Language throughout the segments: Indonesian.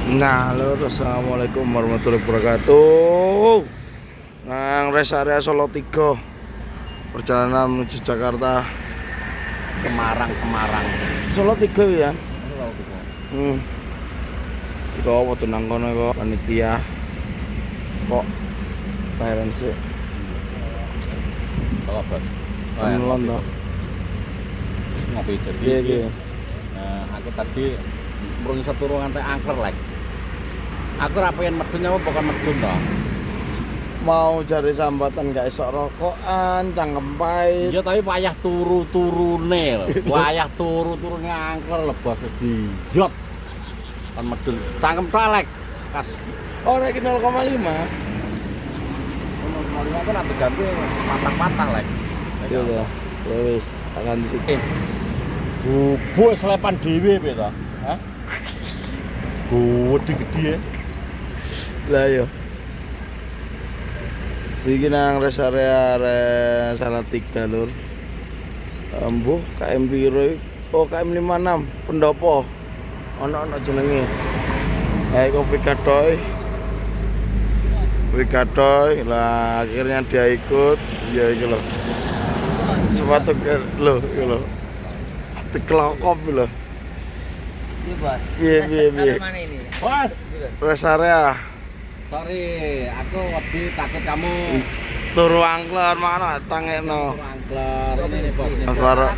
Nah, lur, assalamualaikum warahmatullahi wabarakatuh. Nang rest area Solo 3, perjalanan menuju Jakarta. Semarang. Solo 3 ya. Solo 3. Iko waktu nang kono kok panitia. Kok bayaran sih. Kalau bos. Penelon toh. Ngopi jadi. Iya. Aku tadi mrung iso turu nganti angker lek. Aku ra pengen medun apa bukan medun toh. Mau cari sambatan gak esok rokokan, cangkem pahit. Iya tapi payah turu-turune lho. Payah turu-turune angker lho bos dijot. Kan medun. Cangkem tok lek. Kas. Oh, rek 0,5. Ono aku nak ganti patah-patah lek. Iya ya. Ya wis, akan di situ. Bubuk selepan dhewe piye to? Hah? Gede-gede ya. Lah yo. Iki nang rest area sana 3 lur. Embuh KM piro? Oh, KM 56 pendopo. Ono jenenge. Kopi katoy. Kopi katoy. Lah akhirnya dia ikut. Ya iki lho. Sepatu lho, iki lho. Dikelokop lho. Iya bos. Piye. Mana ini? Bos, Rest area sorry, aku wedi takut kamu turu angkler mana tangekno. angkler. Ini nih bos. Suara.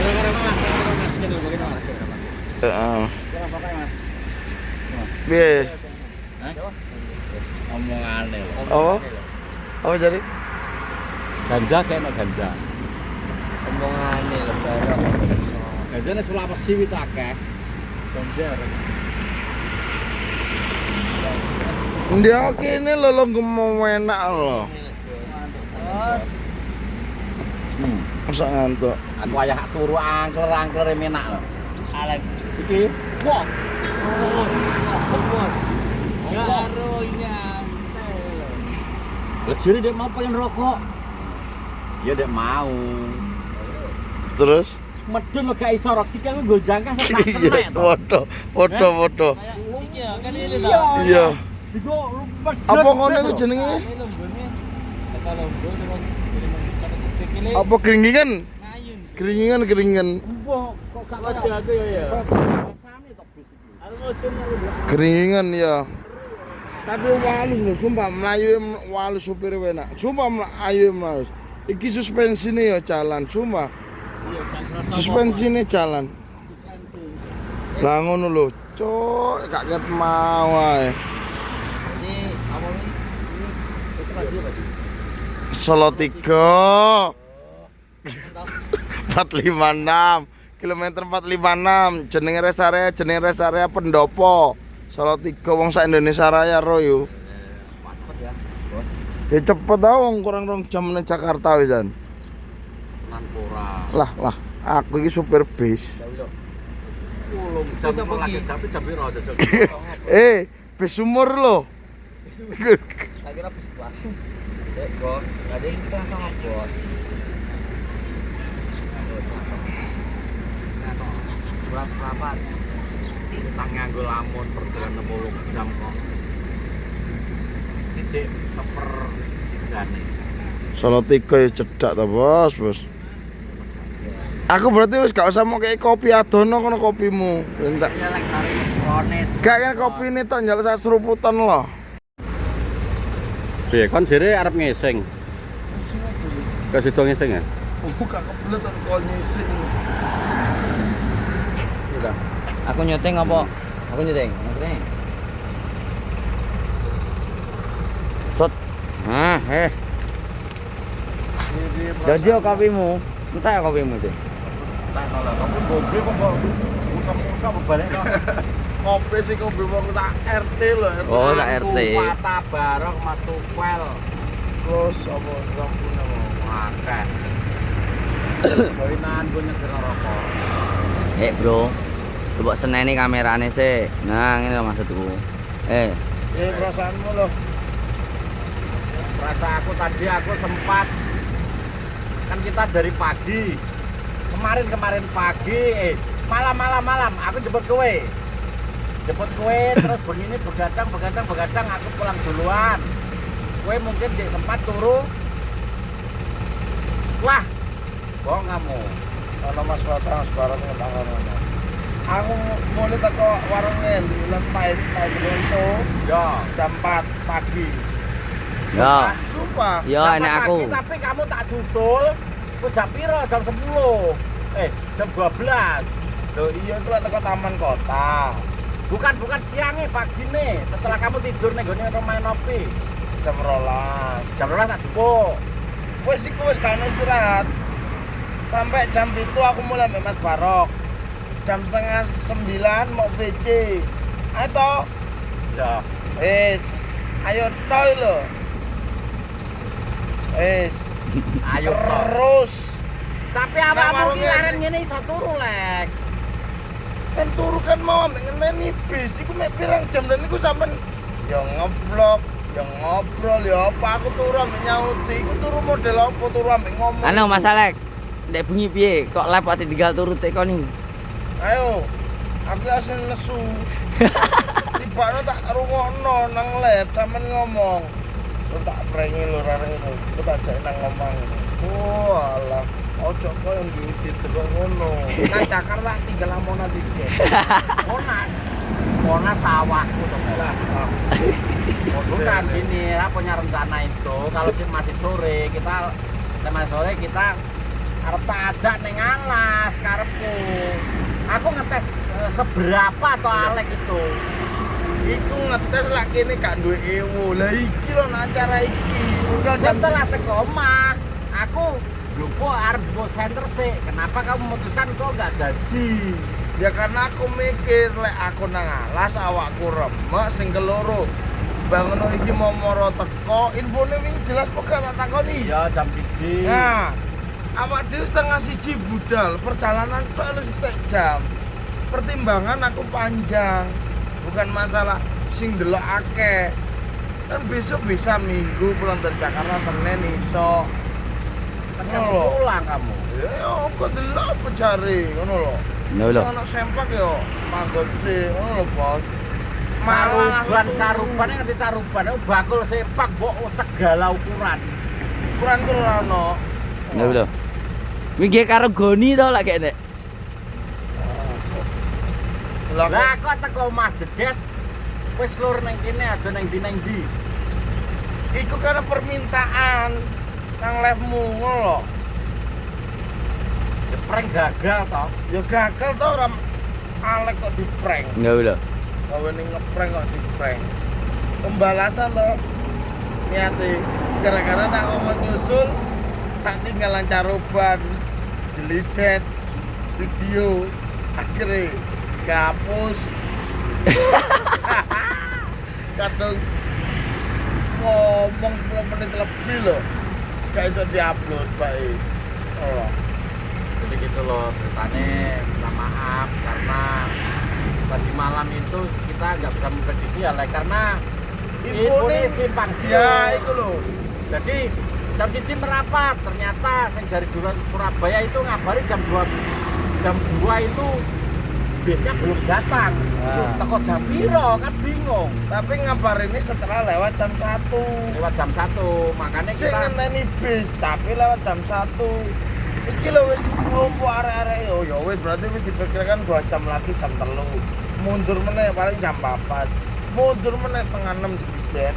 Kira-kira mas, ini begini mas. Heeh. Kira pakai mas. Piye? Hah? Omongane lho. Apa? Apa jadi? Ganja kayaknya ganja. Omongannya lebaran. Ganja ini Sulawesi itu akeh. Ganja. Dia kene lho mau enak lho. Bos. Masa ngantuk. Aku ayah turu angkler enak lho. Alek. Iki, wah, Bos. Garo ini antel. lejiri dia mau pengen rokok. Ya dia mau. Terus? Medun lo gak iso rok sikil gue jangka sak kena to. Foto. Iya kan ini Iya. Iya. Digo lu medun. Apa ngono iku jenenge? Ini lombone. Kata lombo terus bisa sikile. Apa keringingan? Ngayun. Keringingan. Mbah kok gak Waduh aku ya. Rasane tok bis iki. Aku mudun aku. Keringingan ya. Tapi walus lho, sumpah melayu walus supir enak. Sumpah melayu mas. Iki suspensine ya jalan, sumpah. Suspensine jalan. Lah ngono lho, cuk, gak ket mau ae. Ini apa ini? Itu lagi apa sih? Solo 3 456 kilometer 456 jenenge rest area pendopo Solo 3 wong sak Indonesia Raya ro yo. Cepet ya, Bos. Ya cepet tau wong kurang rong jam nang Jakarta wisan. Nanpora. Lah aku iki supir bis. Ulung jam lagi jam piro jajal. Bis sumur lho. Tak kira bis kelas. Bos. Ada yang setengah sama bos. Beras rapat. Kita nganggo lamun perjalanan 60 jam kok. Cicik seper jane. Solo 3 ya cedak ta, Bos. Aku berarti wis gak usah mau kayak kopi adono kono kopimu. Entek. Ya lek sari kronis. Gak kan kopi ini tok njal sak seruputan loh. Piye kon jere arep ngesing? Kasih dong ngesing ya? Buka kebelet kok nyising. Udah. Aku nyoteng apa? Aku nyoteng. Nyoteng. Set. Nah, Jadi kopimu. Entah ya kopimu sih. tak kalau kamu mobil kok muka balik kok. Kopi sih kopi wong tak RT lho. Oh, tak RT. Mata barok Mas Tupel. Terus apa rampune mau. Akeh. Koinan gue nyeger rokok. Bro. Coba seneni kamerane sih. Nah, ini loh maksudku. Perasaanmu loh. Rasa aku tadi aku sempat kan kita dari pagi kemarin pagi malam aku jemput kowe jemput kowe terus begini begadang aku pulang duluan. Kowe mungkin jek sempat turu. Wah, bohong kamu. Ono Mas Batang bareng ngetang ono. Aku mulai teko warungnya di bulan pahit itu jam 4 pagi. Ya. Sumpah. Ya, Jam enak 4 aku. pagi, tapi kamu tak susul. Ku jam piro? Jam 10. Jam 12. Loh iya itu teko taman kota. Bukan siangnya, pagi nih. Setelah kamu tidur nih gone rumah Nopi. Jam 12. Jam 12 tak jupuk. Wes iku wis kan istirahat. Sampai jam itu aku mulai mbek Mas Barok. Jam setengah 9 mau WC. Ayo toh. Ya. Wes. Ayo toh lho. Wes. Ayo toh. Terus Tapi Nang awakmu warung ki laren ngene. ngene iso turu, Lek. kan turu kan mau ambek ngenteni bis. Iku mek pirang jam dan iku sampean ya ngeblok, ya ngobrol, ya apa aku turu ambek nyauti. Iku turu model apa turu ambek ngomong. Anu Mas Alek, ndek bunyi piye? Kok live ati tinggal turu teko ning. Ayo. Aku asli nesu. Tibane tak rungokno nang lab sampean ngomong. Lu tak prengi lho rareng itu. Lu tak jek nang ngomong. Oh alah. Ojo koyo ngidit terus ngono. Nang Jakarta tinggal Monas iki. Monas sawahku tuh. Lah. Bukan gini, aku punya rencana itu. Kalau masih sore, kita harus tak ajak neng alas karepku. Aku ngetes seberapa atau Alek itu. Iku ngetes lah kene gak duwe ewo. Lah iki lho nang acara iki. Udah jam Setelah teko omah, aku lupa arep go center sih. Kenapa kamu memutuskan kok nggak jadi? ya karena aku mikir lek aku nang alas awakku remek sing keloro. Bangono iki mau moro teko, infone wingi jelas kok gak tak takoni. Iya jam 1. Nah, awak dhewe setengah 1 budal, perjalanan tok lu setek jam. Pertimbangan aku panjang. Bukan masalah sing delok akeh. Kan besok bisa Minggu pulang dari Jakarta Senin iso. Ternyata Ngono lho. pulang kamu. Ya kok delok apa jare ngono lho. Lho lho. Ono sempak yo manggon sih ngono lho, Bos. Malah Caruban yang ngerti caruban, itu bakul sepak mbok segala ukuran. ukuran tuh ono. Lho lho. Wingi karo Goni to lak kene. Lah Lah kok teko omah jedet wis lur ning kene aja ning ndi. iku karena permintaan nang live-mu ngono lho. Ya prank gagal toh. Ya gagal to ora Alek kok di-prank. Lho lho. Gawe ning ngeprank kok di-prank. Pembalasan to. Niate gara-gara tak ngomong nyusul tak tinggalan caruban jelibet video akhirnya gapus kadang ngomong 10 menit lebih loh gak bisa diupload baik. Oh. Jadi gitu loh ceritanya, minta maaf karena tadi malam itu kita nggak bisa memprediksi ya Lek, karena Infone simpang siur. ya itu loh. Jadi jam 1 merapat, ternyata yang dari Surabaya itu ngabari jam 2 itu bisnya belum datang. Nah. Teko jam piro kan bingung. Tapi ngabarinnya setelah lewat jam 1. Lewat jam 1, makanya Sing kita ngenteni bis tapi lewat jam 1. Iki lho wis ngumpul arek-arek yo ya wis berarti wis diperkirakan 2 jam lagi jam 3. Mundur meneh paling jam 4. Mundur meneh setengah 6 di Bijet.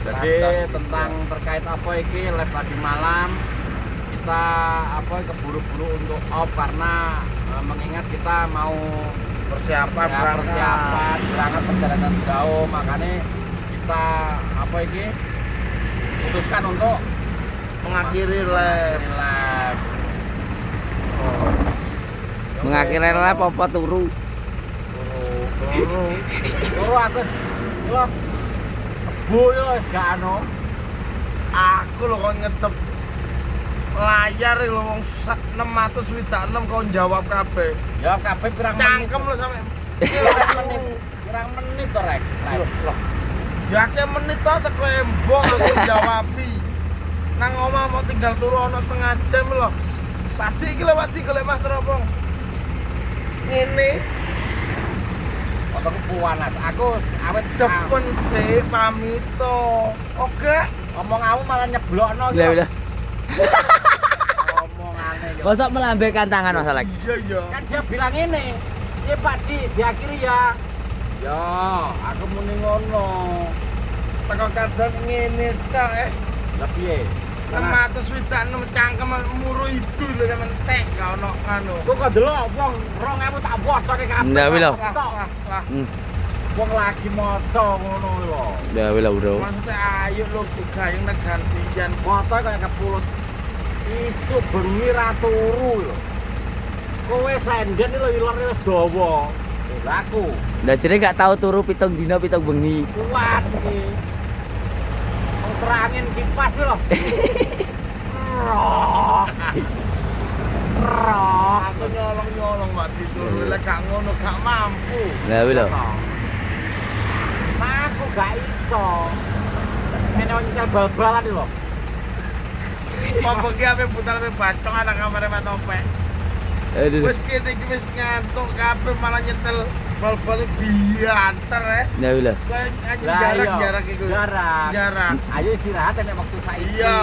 jadi tentang terkait apa iki live tadi malam kita keburu-buru untuk off karena mengingat kita mau persiapan berangkat. persiapan berangkat perjalanan jauh, makanya kita putuskan untuk Mengakhiri live. live. Mengakhiri live apa turu? Turu aku yo kebo yo wis gak anu. Aku lho kon ngetep layar lho wong 606 kon jawab kabeh. Ya kabeh pirang Cangkem lho sampe pirang menit to rek. Loh. Ya akeh menit to teko embong lho kon jawabi. Nang omah mau tinggal turu ana setengah jam lho. Pati iki lewat iki golek Mas Teropong. Ngene. motorku panas. Aku awet Cepun sih pamito. Oke. Omonganmu malah nyeblokno Udah, udah. Omongane yo. Masa melambaikan tangan Mas Alex? Iya iya. Kan dia bilang ini. Iya Pak diakhiri ya. Ya, aku muni ngono. Teko kadang ngene tok Lah piye? Nang mata swidak nang cangkem muru itu lho kan entek gak ono anu. Kok kok delok wong 2000 tak bocoke kabeh. Ndak wis lho. Lah. Wong lagi maca ngono lho. Udah, udah, bro. Maksudnya ayo lho gayeng nek gantian. Motor kaya kepulut. Isu bengi ra turu lho. Kowe senden lho ilone wis dawa. Lah aku Lah jere gak tahu turu pitung dina pitung bengi. kuat iki. Wong terangin kipas lho. Roh. Roh. Aku nyolong-nyolong Mbak dituru lek gak ngono gak mampu. Lah wis lho. Aku gak iso. Mene nyetel bal-balan lho. Apa ki ape putar ape bacok anak kamare Manope. Aduh. Wis kene iki wis ngantuk kabeh malah nyetel bal-bal bianter Lah wis lho. Kayak Lah, jarak-jarak iya. iku. Jarak. Jarak. Ayo istirahat nek waktu saiki. Iya.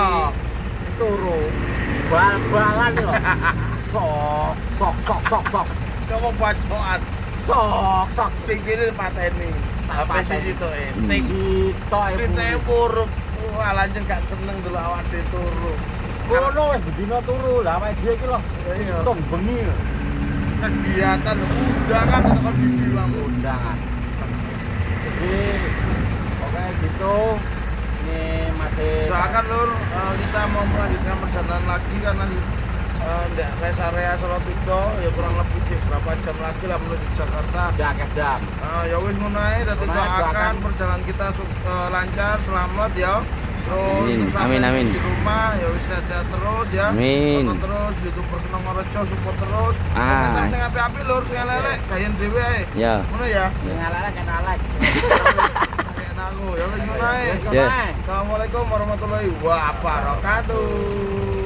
Turu. Bal-balan lho. Sok, sok, sok, sok, sok. Kamu bacokan. Sok, sok. Sing kene pateni. Tak Apa sih pateni. itu Ting to Ceritanya buruk. Wah, lanjut gak seneng dulu awak turu. Kono wis bedino turu. Lah awake dhewe iki lho. Iya. Tung bengi lho. Kegiatan undangan itu kan dibilang. Undangan. Jadi pokoknya gitu. Ini masih Doakan lur, kita mau melanjutkan perjalanan lagi karena di rest area Salatiga ya kurang lebih berapa jam lagi lah menuju Jakarta. jaga jam. Ya wis ngono ae, dadi Ngono ae, doakan doakan. perjalanan kita lancar, selamat ya. Terus Amin, untuk sampai amin, amin. di rumah ya wis sehat terus ya. Amin. Tonton terus YouTuber Kenong Reco support terus. Ah. Komentar sing apik-apik lur, sing elek gayen dhewe ae. Ya. Ngono ya. Sing ala-ala kan alek. Kayak aku ya wis ngono ae. Wis Ya. kono ae. Assalamualaikum warahmatullahi wabarakatuh.